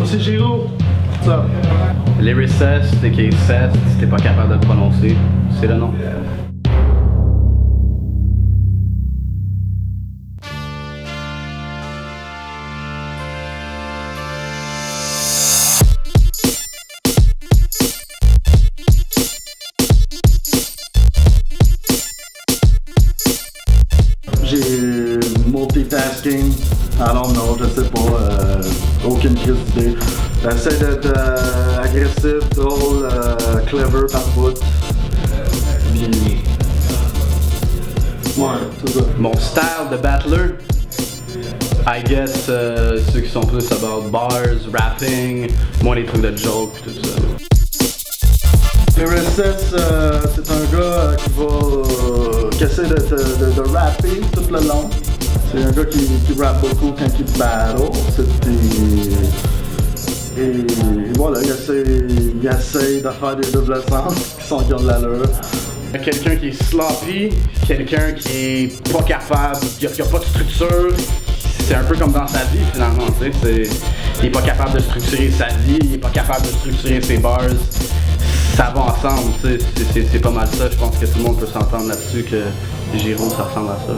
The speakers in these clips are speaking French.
c'est Giro. Ça. Lyricist, a.k.a. Cest, si t'es pas capable de le prononcer, c'est le nom. J'ai multitasking, I don't know, je sais pas, aucune crise d'idée. J'essaie d'être agressif, drôle, clever par bout. Puis... ouais, c'est ça. Mon style de battler, I guess ceux qui sont plus about bars, rapping, moi les trucs de joke pis tout ça. Lyricist, c'est un gars qui essaie de rapper tout le long. C'est un gars qui rappe beaucoup quand il battle. Et voilà, il essaie de faire des doubles sens qui ont de l'allure. Quelqu'un qui est sloppy, quelqu'un qui est pas capable, qui a pas de structure, c'est un peu comme dans sa vie finalement, tu sais. Il est pas capable de structurer sa vie, il est pas capable de structurer ses bars. Ça va ensemble, tu sais, c'est pas mal ça. Je pense que tout le monde peut s'entendre là-dessus que Giro, ça ressemble à ça.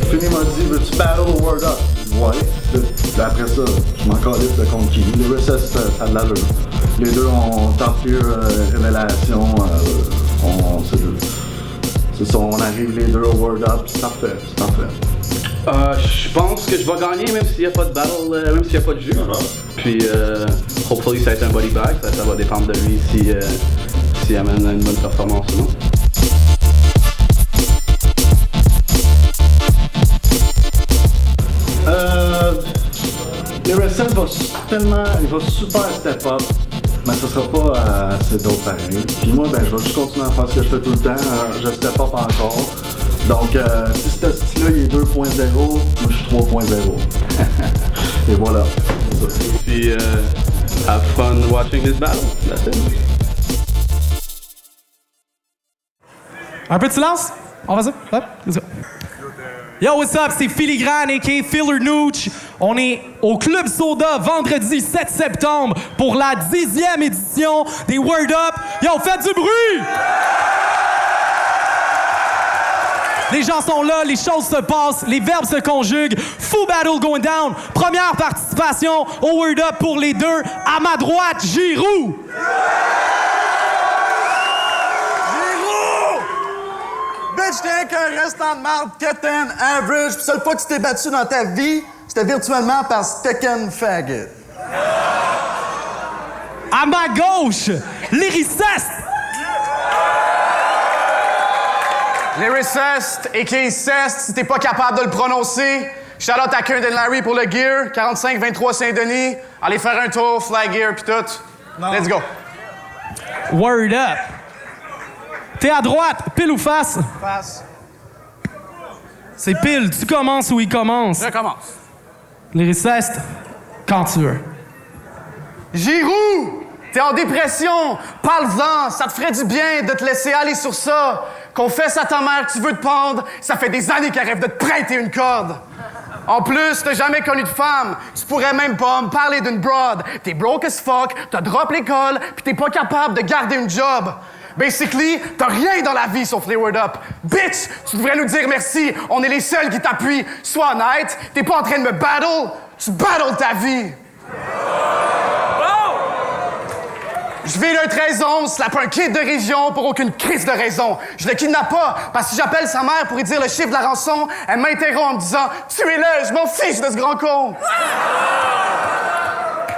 Fini m'a dit, veux-tu battle au Word Up? Ouais. Puis après ça, je m'en calisse de contre qui. Le Recess, ça a de l'allure. Les deux ont top tier révélation. C'est ça, on arrive les deux au Word Up, c'est parfait, c'est parfait. Je pense que je vais gagner même s'il n'y a pas de battle, même s'il n'y a pas de jeu. Puis, hopefully, ça va être un body bag. Ça va dépendre de lui s'il amène une bonne performance ou non. Le Recess il va super step up, mais ce sera pas assez d'autres pareil. Puis moi, je vais juste continuer à faire ce que je fais tout le temps. Je step up encore. Donc, si ce style-là il est 2.0, moi je suis 3.0. Et voilà. Puis, have fun watching this battle. That's it. Un peu de silence? On va ça? Hop, let's go. Yo, what's up? C'est Filigrane, a.k.a. Filler Nooch. On est au Club Soda vendredi 7 septembre pour la 10e édition des Word Up. Yo, faites du bruit! Les gens sont là, les choses se passent, les verbes se conjuguent. Full battle going down. Première participation au Word Up pour les deux. À ma droite, Giroux. Bitch, t'es qu'un restant de marde, kitten, average, pis seule fois que tu t'es battu dans ta vie, c'était virtuellement par Stekken Faggot. À ma gauche, Lyricist. Lyricist, a.k.a. Cest, si t'es pas capable de le prononcer, shout-out à Kern and Larry pour le gear, 45-23 Saint-Denis, allez faire un tour, fly gear pis tout. Non. Let's go. Word Up. T'es à droite, pile ou face? Face. C'est pile, tu commences ou il commence? Je commence. Lyriciste, quand tu veux. Giroux! T'es en dépression, parle-en, ça te ferait du bien de te laisser aller sur ça. Confesse à ta mère que tu veux te pendre, ça fait des années qu'elle rêve de te prêter une corde. En plus, t'as jamais connu de femme, tu pourrais même pas me parler d'une broad. T'es broke as fuck, t'as drop l'école, pis t'es pas capable de garder une job. Basically, t'as rien dans la vie sauf les Word Up. Bitch, tu devrais nous dire merci, on est les seuls qui t'appuient. Sois honnête, t'es pas en train de me battle, tu battles ta vie. Je vis un 13-11, slappe un kid de région pour aucune crise de raison. Je le kidnappe pas, parce que si j'appelle sa mère pour lui dire le chiffre de la rançon, elle m'interrompt en me disant « Tuez-le, je m'en fiche de ce grand con! »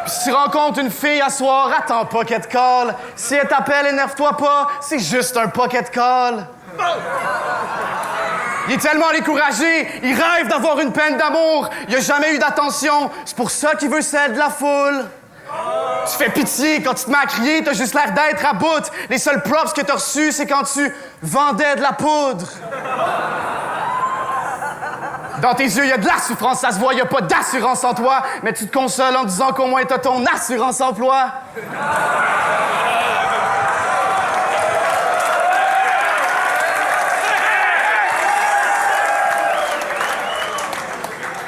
Puis si tu rencontres une fille à soir, attends pas qu'elle te colle. Si elle t'appelle, énerve-toi pas, c'est juste un pocket call. Il est tellement découragé, il rêve d'avoir une peine d'amour. Il a jamais eu d'attention, c'est pour ça qu'il veut celle de la foule. Tu fais pitié, quand tu te mets à crier, t'as juste l'air d'être à bout. Les seuls props que t'as reçus, c'est quand tu vendais de la poudre. Dans tes yeux, il y a de la souffrance, ça se voit, il y a pas d'assurance en toi, mais tu te consoles en disant qu'au moins t'as ton assurance emploi.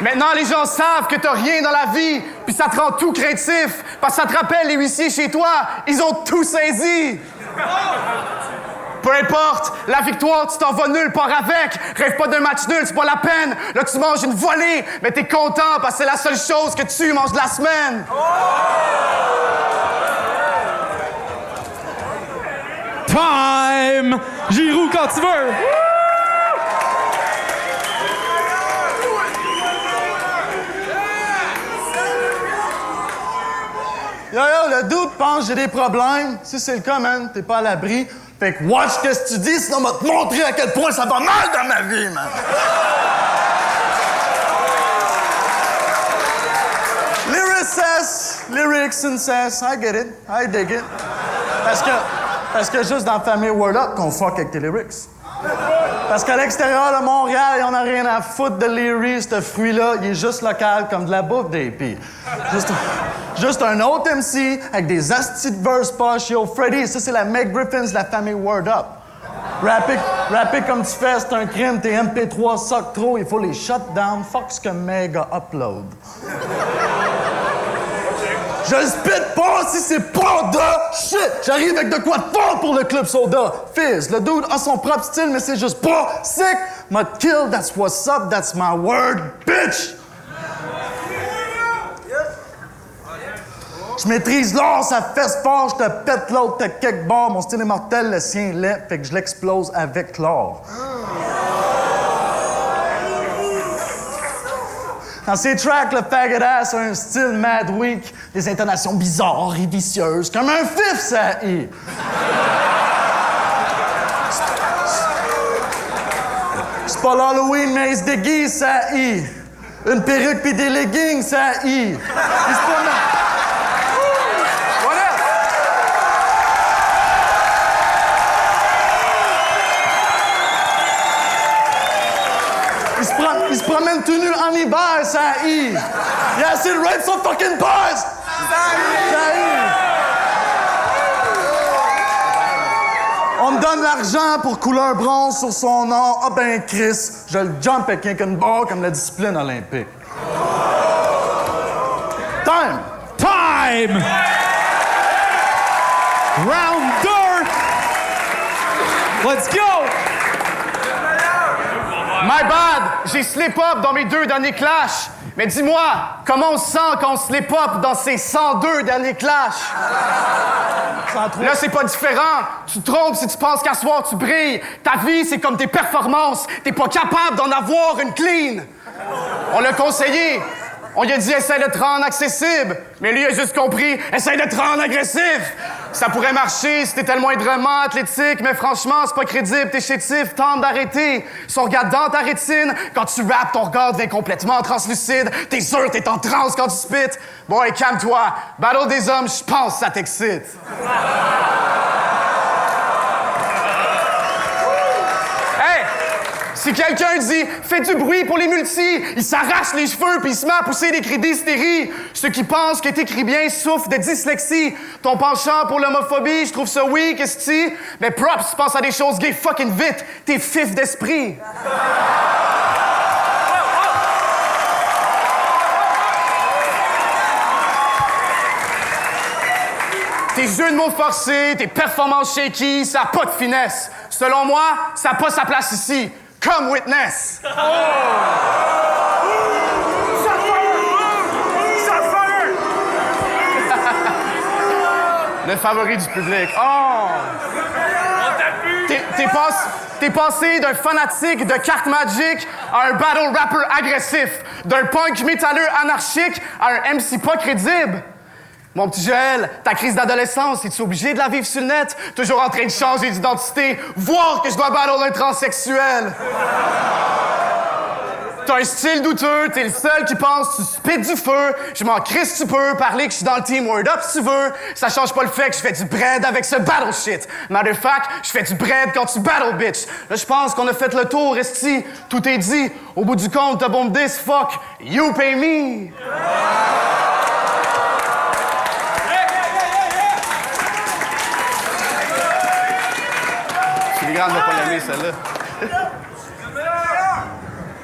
Maintenant, les gens savent que t'as rien dans la vie, puis ça te rend tout craintif, parce que ça te rappelle les huissiers chez toi, ils ont tout saisi. Peu importe, la victoire, tu t'en vas nulle part avec. Rêve pas d'un match nul, c'est pas la peine. Là, tu manges une volée, mais t'es content parce que c'est la seule chose que tu manges de la semaine. Time! Giroux, quand tu veux! Yo, le dude pense que j'ai des problèmes. Si c'est le cas, man, t'es pas à l'abri. Fait que watch qu'est-ce que tu dis, sinon on va te montrer à quel point ça va mal dans ma vie, man. Lyrics and says, I get it, I dig it. Parce que juste dans la famille Word Up qu'on fuck avec tes lyrics. Parce qu'à l'extérieur de Montréal, on a rien à foutre de Leary, ce fruit-là. Il est juste local comme de la bouffe d'AP. Juste un autre MC avec des astis de verse poche. Yo, Freddy, ça c'est la Meg Griffins de la famille Word Up. Rapper comme tu fais, c'est un crime. Tes MP3 suck trop, il faut les shut down. Fuck ce que Meg a upload. Je le spit pas si c'est pas de shit! J'arrive avec de quoi de fort pour le Club Soda. Fizz, le dude a son propre style, mais c'est juste pas sick. M'a kill, that's what's up, that's my word, bitch! Je maîtrise l'or, ça fesse fort, je te pète l'autre, t'as quelque bord. Mon style est mortel, le sien l'est, fait que je l'explose avec l'or. Dans ses tracks, le faggot ass a un style mad weak, des intonations bizarres et vicieuses, comme un fif, ça y. C'est pas l'Halloween, mais il se déguise, ça y. Une perruque pis des leggings, ça y. Il se promène tout nu en hiver, ça y. Il a assez de rape son fucking buzz! Ça y. On me donne l'argent pour couleur bronze sur son nom. Ah ben Chris, je le jump avec un ball comme la discipline olympique. Time! Round 2! Let's go! My bad, j'ai slip-up dans mes 2 derniers clashs. Mais dis-moi, comment on se sent quand on slip-up dans ces 102 derniers clashs? Là, c'est pas différent. Tu te trompes si tu penses qu'à soir, tu brilles. Ta vie, c'est comme tes performances. T'es pas capable d'en avoir une clean. On l'a conseillé. On lui a dit, essaie de te rendre accessible. Mais lui, il a juste compris, essaie de te rendre agressif. Ça pourrait marcher si t'étais le moindrement athlétique, mais franchement, c'est pas crédible, t'es chétif, tente d'arrêter. Si on regarde dans ta rétine, quand tu rappes, ton regard devient complètement translucide. T'es sûr, t'es en transe quand tu spits. Bon, et calme-toi. Battle des hommes, je pense ça t'excite. Hey! Si quelqu'un dit « Fais du bruit pour les multis », il s'arrache les cheveux puis il se met à pousser des cris d'hystérie. Ceux qui pensent que t'écris bien souffrent de dyslexie. Ton penchant pour l'homophobie, je trouve ça weak, esti. Mais props, tu penses à des choses gay fucking vite. T'es fif d'esprit. Tes jeux de mots forcés, tes performances shaky, ça n'a pas de finesse. Selon moi, ça n'a pas sa place ici. Come witness! Le favori du public. Oh! T'es passé d'un fanatique de cartes Magic à un battle rapper agressif, d'un punk métalleux anarchique à un MC pas crédible. Mon petit Joël, ta crise d'adolescence, es-tu obligé de la vivre sur le net? Toujours en train de changer d'identité, voir que je dois battle un transsexuel. T'as un style douteux, t'es le seul qui pense, tu spits du feu. Je m'en crisse, tu peux parler que je suis dans le team Word Up si tu veux. Ça change pas le fait que je fais du bread avec ce battle shit. Matter of fact, je fais du bread quand tu battle, bitch. Là, je pense qu'on a fait le tour, esti. Tout est dit. Au bout du compte, t'as bombe 10, fuck. You pay me. Filigrane va pas l'aimer, celle-là.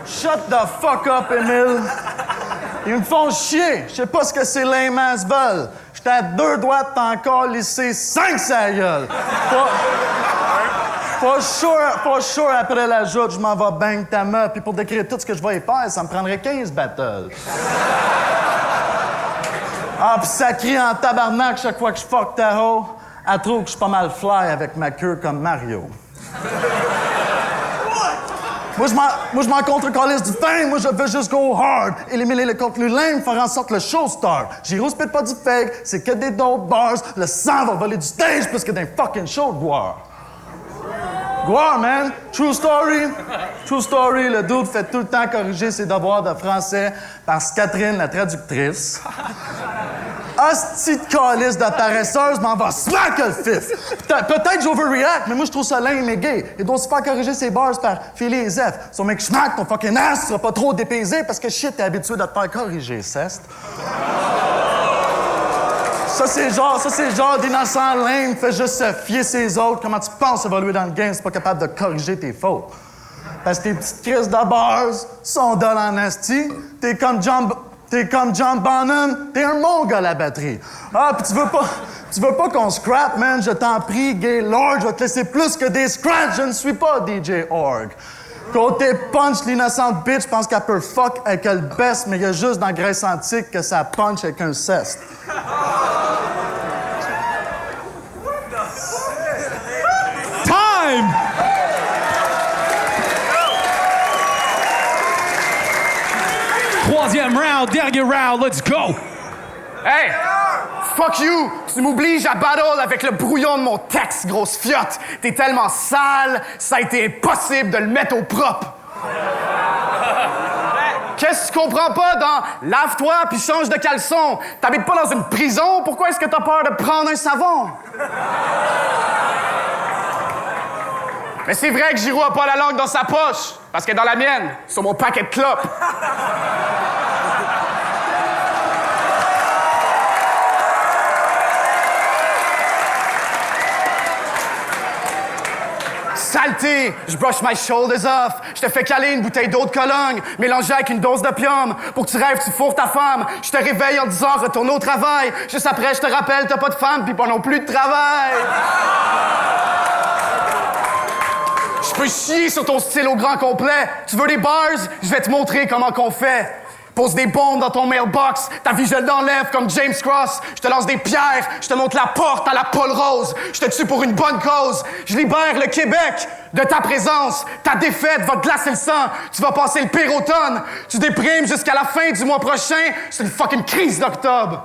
Shut the fuck up, Emile. Ils me font chier. Je sais pas ce que ces lame ass veulent. J'étais à 2 doigts de t'encore lisser 5 sa gueule. Pas sure, après la joute, je m'en vais bang ta meuf. Puis pour décrire tout ce que je vais y faire, ça me prendrait 15 battles. Ah, pis ça crie en tabarnak chaque fois que je fuck ta hoe. Elle trouve que je suis pas mal fly avec ma queue comme Mario. Moi, je m'en contre-calisse du pain. Moi, je veux juste go hard. Éliminer le contenu lame, faire en sorte que le show star. Giro spit pas du fake, c'est que des dope bars. Le sang va voler du stage plus que d'un fucking show de gloire. Gloire, man. True story. True story. Le dude fait tout le temps corriger ses devoirs de français par Catherine, la traductrice. Hostie de calice de paresseuse m'en va smack le fif. Peut-être j'overreact, mais moi je trouve ça lame et gay. Il doit aussi faire corriger ses bars par Philly et Zeph. Son mec schmack, ton fucking ass, tu seras pas trop dépaysé parce que shit, t'es habitué de te faire corriger, ceste. Ça, c'est le genre d'innocent lame qui fait juste se fier ses autres. Comment tu penses évoluer dans le game si t'es pas capable de corriger tes fautes? Parce que tes petites crises de bars sont dolles en asti. T'es comme John Bonham, t'es un mongol à la batterie. Ah, pis tu veux pas qu'on scrap, man? Je t'en prie, gay lord, je vais te laisser plus que des scratchs. Je ne suis pas DJ Org. Côté punch, l'innocente bitch pense qu'elle peut fuck avec le best, mais il y a juste dans Grèce antique que ça punch avec un ceste. Time! Troisième round, dernier round, let's go! Hey! Fuck you! Tu m'obliges à battle avec le brouillon de mon texte, grosse fiotte! T'es tellement sale, ça a été impossible de le mettre au propre! Qu'est-ce que tu comprends pas dans lave-toi puis change de caleçon? T'habites pas dans une prison, pourquoi est-ce que t'as peur de prendre un savon? Mais c'est vrai que Giroud a pas la langue dans sa poche, parce que dans la mienne, sur mon paquet de clopes. Saleté, je brush my shoulders off. Je te fais caler une bouteille d'eau de Cologne, mélangée avec une dose d'opium. Pour que tu rêves, tu fourres ta femme. Je te réveille en disant retourne au travail. Juste après, je te rappelle, t'as pas de femme, pis pas non plus de travail. Je peux chier sur ton style au grand complet. Tu veux des bars? Je vais te montrer comment qu'on fait. Pose des bombes dans ton mailbox, ta vie je l'enlève comme James Cross. Je te lance des pierres, je te montre la porte à la Paul Rose. Je te tue pour une bonne cause. Je libère le Québec de ta présence. Ta défaite va te glacer le sang. Tu vas passer le pire automne. Tu déprimes jusqu'à la fin du mois prochain. C'est une fucking crise d'octobre.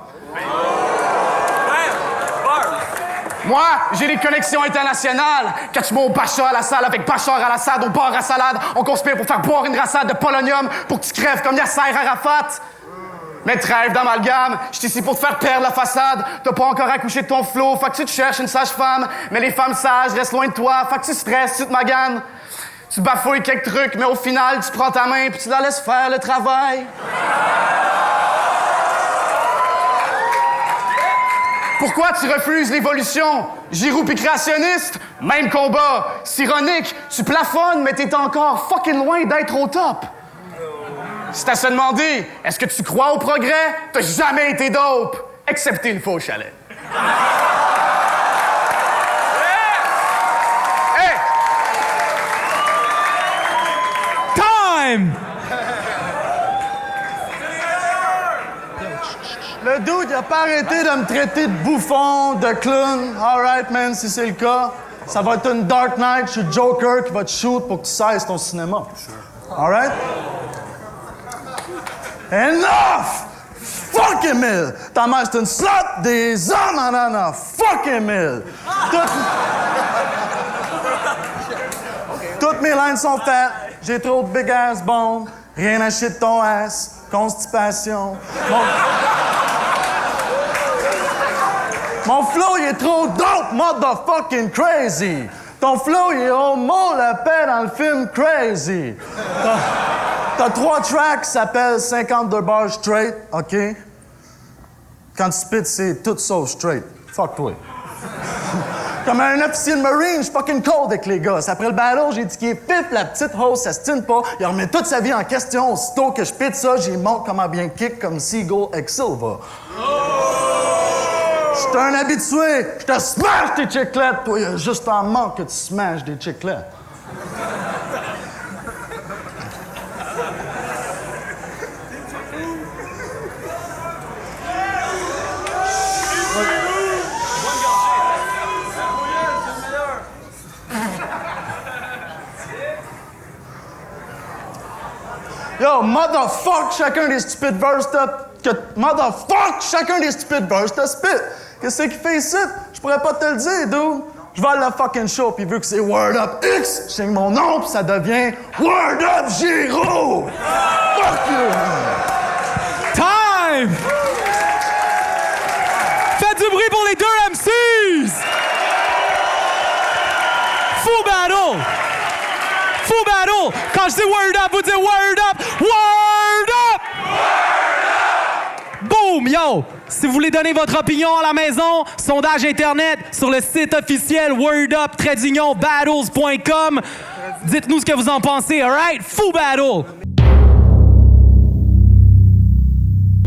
Moi, j'ai des connexions internationales. Catch-moi au Bachar à la salle avec Bachar à la salle au bar à salade. On conspire pour faire boire une rassade de polonium pour que tu crèves comme Yasser Arafat. Mais trêve d'amalgame, je suis ici pour te faire perdre la façade. T'as pas encore accouché de ton flot, fait que tu te cherches une sage-femme. Mais les femmes sages restent loin de toi, fait que tu stresses, tu te maganes. Tu bafouilles quelques trucs, mais au final, tu prends ta main puis tu la laisses faire le travail. Pourquoi tu refuses l'évolution? Giroud pis créationniste, même combat. C'est ironique, tu plafonnes, mais t'es encore fucking loin d'être au top. C'est à se demander, est-ce que tu crois au progrès? T'as jamais été dope, excepté une fois au chalet. Hey! Time! Le dude, il a pas arrêté de me traiter de bouffon, de clown. All right, man, si c'est le cas, ça va être une Dark Knight. Je suis Joker qui va te shoot pour que tu cesses ton cinéma. All right? Enough! Fuck Emile! Ta mère, c'est une slut des hommes en an. Fuck Emile! Toutes mes lines sont faites. J'ai trop de big ass bombes. Rien à chier de ton ass. Constipation. Mon flow, il est trop dope, motherfucking crazy. Ton flow, il est homo la paix dans le film Crazy. T'as 3 tracks qui s'appellent 52 bars straight, OK? Quand tu spits, c'est tout sauf straight. Fuck toi. Comme un officier de Marine, je suis fucking cold avec les gars. Après le battle, j'ai dit qu'il est pif, la petite hausse, ça se tine pas. Il remet toute sa vie en question. Aussitôt que je pète ça, j'y montre comment bien kick comme Seagull avec Silva. J'suis un habitué. Je te smash tes chiclettes. Toi, y'a juste en manque que tu smashes des chiclettes. Yo, motherfuck chacun des stupides verses motherfuck chacun des stupides verses de spit. Qu'est-ce qu'il fait ici? Je pourrais pas te le dire, dude. Je vais à la fucking show, puis vu que c'est Word Up X, je signe mon nom, puis ça devient Word Up Giro! Fuck you! Time! Faites du bruit pour les deux MCs! Full battle! Full battle! Quand je dis Word Up, vous dites Word Up! Word Up! Boom! Yo! Si vous voulez donner votre opinion à la maison, sondage Internet sur le site officiel wordup-battles.com. Dites-nous ce que vous en pensez, alright? Full battle!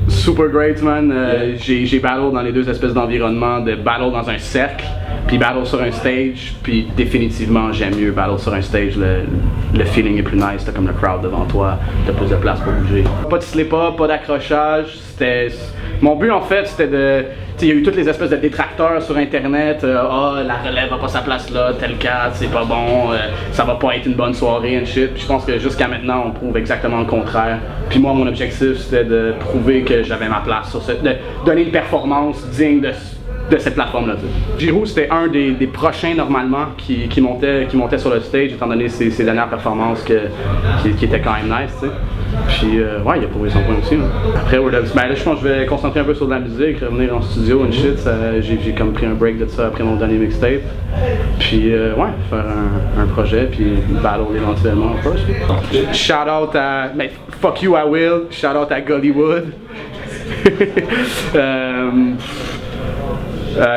Super great, man. J'ai battle dans les deux espèces d'environnements, de battle dans un cercle, puis battle sur un stage, puis définitivement j'aime mieux battle sur un stage. Le feeling est plus nice, t'as comme le crowd devant toi, t'as plus de place pour bouger. Pas de slip-up, pas d'accrochage. Mon but en fait c'était de... Il y a eu toutes les espèces de détracteurs sur internet, la relève a pas sa place là, tel cas, c'est pas bon, ça va pas être une bonne soirée and shit. Puis je pense que jusqu'à maintenant on prouve exactement le contraire. Puis moi mon objectif c'était de prouver que j'avais ma place sur de donner une performance digne de cette plateforme-là. Giro, c'était un des prochains normalement qui montait sur le stage, étant donné ses dernières performances qui étaient quand même nice, tu sais. Puis ouais, il a prouvé son point aussi. Hein. Après, ben, là, je pense que je vais concentrer un peu sur de la musique, revenir en studio and shit. J'ai comme pris un break de ça après mon dernier mixtape. Puis ouais, faire un projet, puis battle éventuellement, of course. Shout out à... Mais fuck you, I will. Shout out à Gollywood.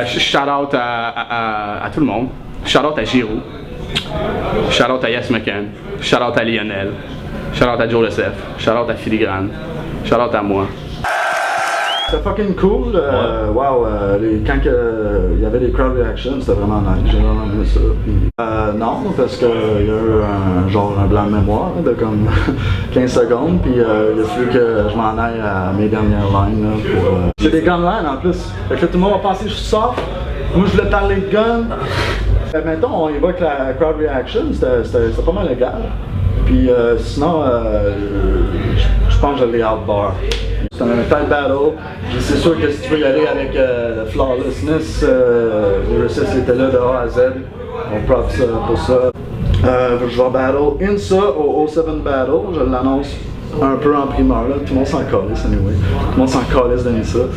Shout out à tout le monde. Shout out à Giro. Shout out à Yes McCann. Shout out à Lionel. Shout out à Joe Lessef. Shout out à Filigrane. Shout out à moi. C'était fucking cool. Wow, quand il y avait des crowd reactions, c'était vraiment nice. J'ai vraiment aimé ça. Puis, non, parce qu'il y a eu un blanc de mémoire de comme 15 secondes. Puis il a fallu que je m'en aille à mes dernières lines. Là, c'est des gun lines en plus. Fait que là, tout le monde va penser que je suis soft. Moi, je voulais parler de gun. Mettons, on évoque la crowd reaction. C'était pas mal légal. Puis sinon, je pense que je l'ai outbar. C'est un tight battle. C'est sûr que si tu veux y aller avec le flawlessness, les recettes étaient là de A à Z. On props pour ça. Je vais battle Insa au 07 Battle. Je l'annonce un peu en primeur. Là. Tout le monde s'en calisse, anyway. Tout le monde s'en calisse d'Insa.